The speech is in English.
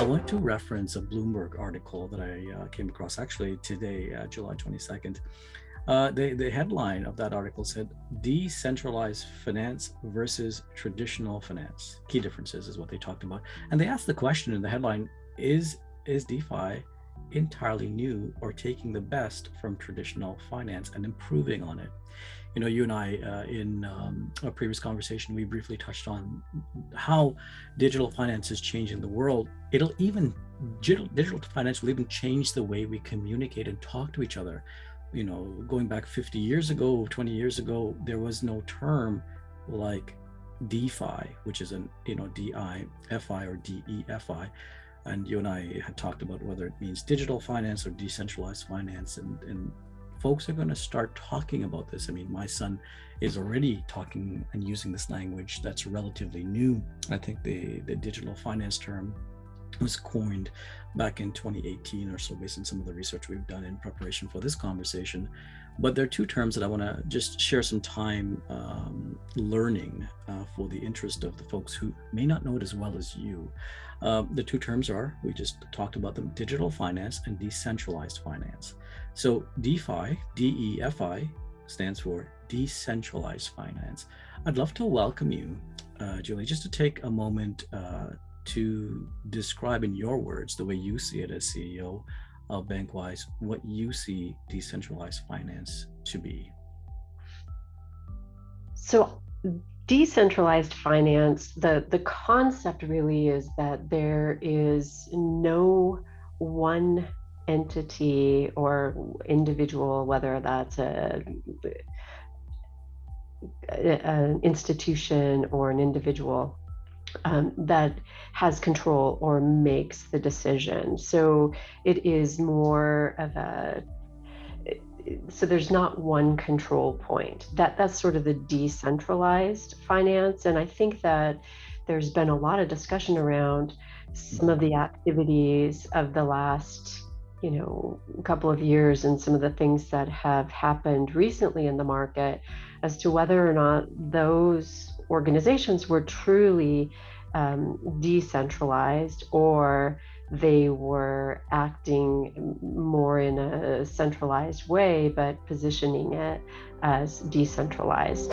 want to reference a Bloomberg article that I came across actually today, July 22nd. The headline of that article said, "Decentralized finance versus traditional finance. Key differences" is what they talked about. And they asked the question in the headline, is DeFi entirely new or taking the best from traditional finance and improving on it? You know, you and I, in a previous conversation, we briefly touched on how digital finance is changing the world. Digital finance will even change the way we communicate and talk to each other. You know, going back 50 years ago, 20 years ago, there was no term like DeFi, which is DIFI or DEFI. And you and I had talked about whether it means digital finance or decentralized finance, and folks are going to start talking about this. I mean, my son is already talking and using this language that's relatively new. I think the digital finance term was coined back in 2018 or so, based on some of the research we've done in preparation for this conversation. But there are two terms that I want to just share some time learning for the interest of the folks who may not know it as well as you. The two terms are, we just talked about them, digital finance and decentralized finance. So DeFi, DEFI, stands for decentralized finance. I'd love to welcome you, Julie, just to take a moment to describe in your words, the way you see it as CEO of BankWyse, what you see decentralized finance to be. So decentralized finance, the concept really is that there is no one entity or individual, whether that's an institution or an individual, that has control or makes the decision. So it is more of so there's not one control point. That's sort of the decentralized finance. And I think that there's been a lot of discussion around some of the activities of the last, couple of years, and some of the things that have happened recently in the market as to whether or not those organizations were truly decentralized, or they were acting more in a centralized way, but positioning it as decentralized.